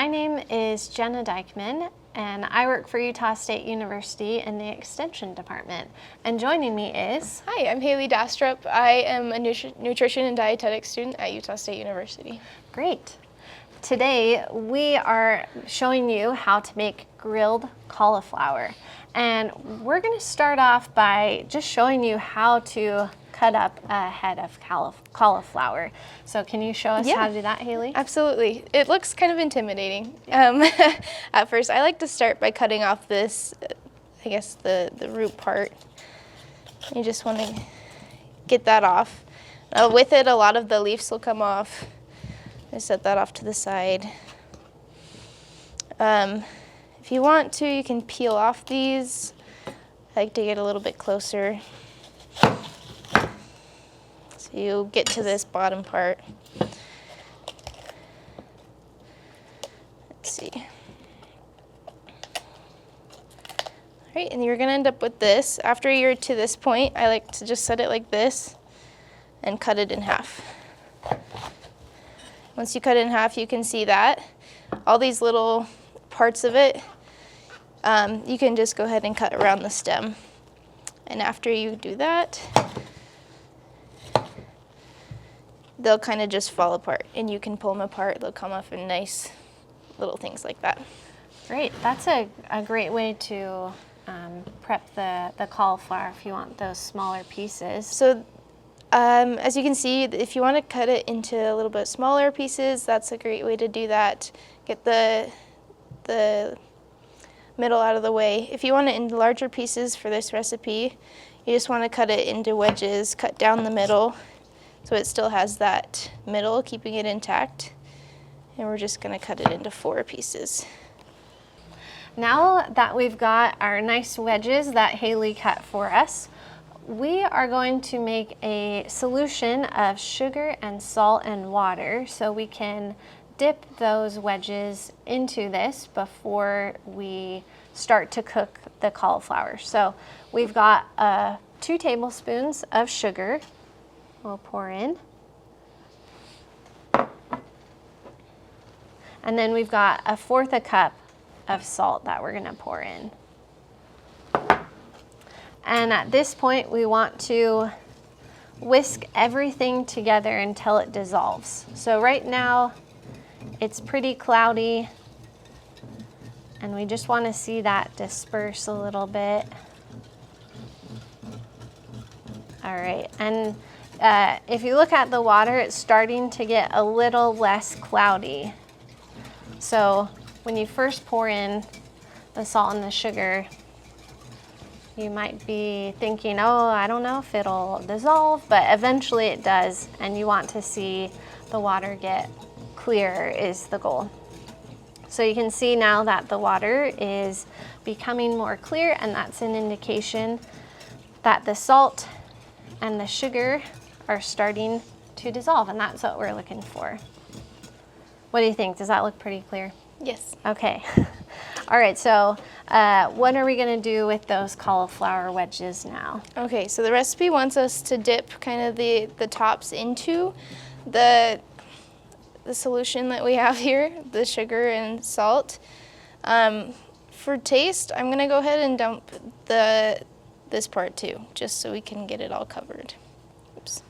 My name is Jenna Dykman, and I work for Utah State University in the Extension Department. And joining me is... Hi, I'm Haley Dastrup. I am a nutrition and dietetics student at Utah State University. Great. Today, we are showing you how to make grilled cauliflower. And we're going to start off by just showing you how to cut up a head of cauliflower. So can you show us how to do that, Haley? Absolutely. It looks kind of intimidating at first. I like to start by cutting off this, I guess, the root part. You just want to get that off. With it, a lot of the leaves will come off. I set that off to the side. If you want to, you can peel off these. I like to get a little bit closer. So you get to this bottom part. Let's see. All right, and you're gonna end up with this. After you're to this point, I like to just set it like this and cut it in half. Once you cut it in half, you can see that. All these little parts of it, you can just go ahead and cut around the stem. And after you do that, they'll kind of just fall apart, and you can pull them apart. They'll come off in nice little things like that. Great. That's a great way to prep the cauliflower if you want those smaller pieces. So as you can see, if you want to cut it into a little bit smaller pieces, that's a great way to do that. Get the middle out of the way. If you want it in larger pieces for this recipe, you just want to cut it into wedges, cut down the middle, so it still has that middle, keeping it intact. And we're just going to cut it into 4 pieces. Now that we've got our nice wedges that Haley cut for us, we are going to make a solution of sugar and salt and water so we can dip those wedges into this before we start to cook the cauliflower. So we've got 2 tablespoons of sugar. We'll pour in. And then we've got 1/4 cup of salt that we're going to pour in. And at this point, we want to whisk everything together until it dissolves. So right now, it's pretty cloudy, and we just want to see that disperse a little bit. All right, and if you look at the water, it's starting to get a little less cloudy. So when you first pour in the salt and the sugar, you might be thinking, oh, I don't know if it'll dissolve, but eventually it does, and you want to see the water get clear is the goal. So you can see now that the water is becoming more clear, and that's an indication that the salt and the sugar are starting to dissolve, and that's what we're looking for. What do you think? Does that look pretty clear? Yes. Okay. All right, so what are we going to do with those cauliflower wedges now? Okay, so the recipe wants us to dip kind of the tops into the solution that we have here, the sugar and salt. For taste, I'm going to go ahead and dump this part too, just so we can get it all covered. Oops.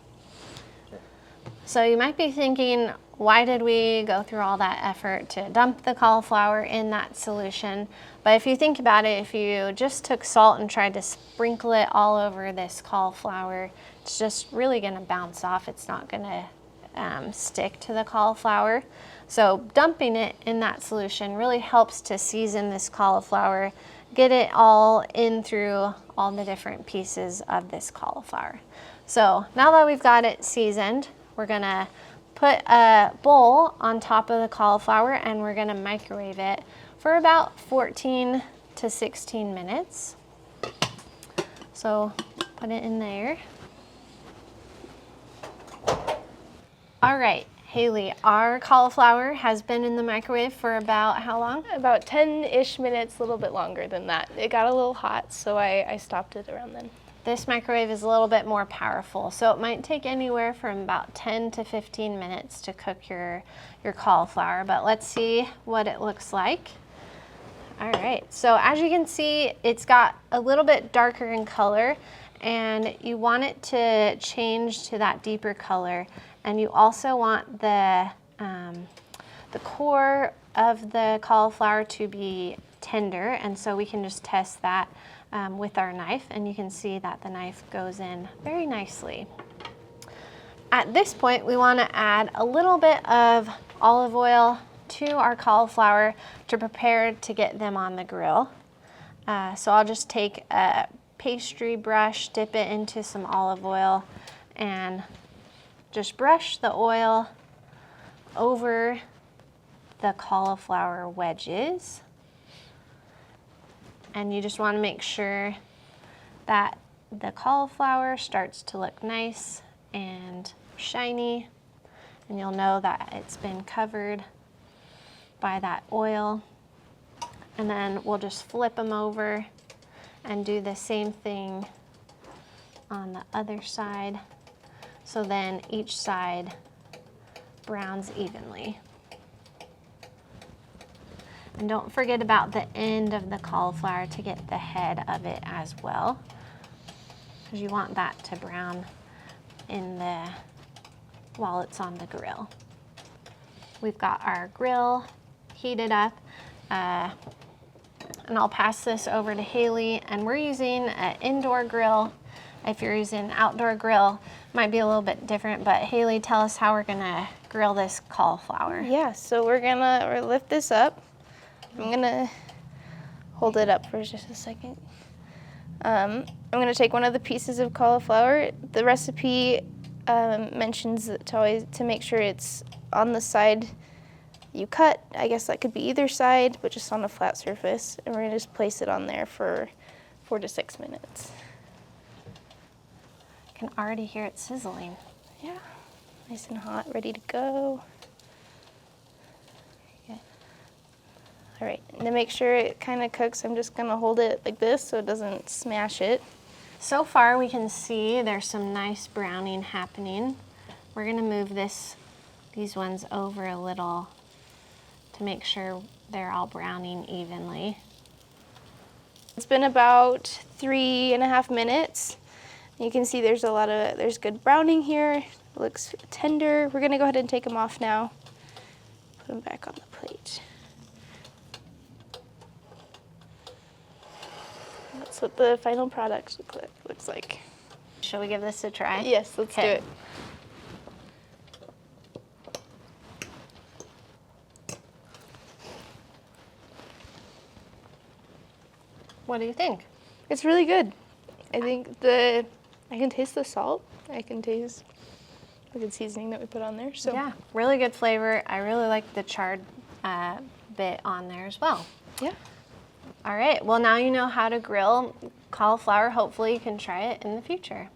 So you might be thinking, why did we go through all that effort to dump the cauliflower in that solution? But if you think about it, if you just took salt and tried to sprinkle it all over this cauliflower, it's just really going to bounce off. It's not going to stick to the cauliflower. So dumping it in that solution really helps to season this cauliflower, get it all in through all the different pieces of this cauliflower. So now that we've got it seasoned, we're going to put a bowl on top of the cauliflower, and we're going to microwave it for about 14 to 16 minutes. So put it in there. All right, Haley, our cauliflower has been in the microwave for about how long? About 10-ish minutes, a little bit longer than that. It got a little hot, so I stopped it around then. This microwave is a little bit more powerful, so it might take anywhere from about 10 to 15 minutes to cook your cauliflower, but let's see what it looks like. All right, so as you can see, it's got a little bit darker in color, and you want it to change to that deeper color, and you also want the core of the cauliflower to be tender, and so we can just test that with our knife, and you can see that the knife goes in very nicely. At this point, we want to add a little bit of olive oil to our cauliflower to prepare to get them on the grill. So I'll just take a pastry brush, dip it into some olive oil, and just brush the oil over the cauliflower wedges. And you just want to make sure that the cauliflower starts to look nice and shiny, and you'll know that it's been covered by that oil. And then we'll just flip them over and do the same thing on the other side, so then each side browns evenly. And don't forget about the end of the cauliflower to get the head of it as well, because you want that to brown while it's on the grill. We've got our grill heated up, and I'll pass this over to Haley, and we're using an indoor grill. If you're using an outdoor grill, it might be a little bit different, but Haley, tell us how we're gonna grill this cauliflower. Yeah, so we're gonna lift this up. I'm gonna hold it up for just a second. I'm gonna take one of the pieces of cauliflower. The recipe mentions that to make sure it's on the side you cut. I guess that could be either side, but just on a flat surface. And we're gonna just place it on there for 4 to 6 minutes. I can already hear it sizzling. Yeah, nice and hot, ready to go. All right, and to make sure it kind of cooks, I'm just gonna hold it like this so it doesn't smash it. So far we can see there's some nice browning happening. We're gonna move these ones over a little to make sure they're all browning evenly. It's been about 3.5 minutes. You can see there's good browning here. It looks tender. We're gonna go ahead and take them off now. Put them back on the plate. That's what the final product looks like. Shall we give this a try? Yes, let's do it. What do you think? It's really good. I think I can taste the salt. I can taste the good seasoning that we put on there. So yeah, really good flavor. I really like the charred bit on there as well. Yeah. All right, well now you know how to grill cauliflower. Hopefully you can try it in the future.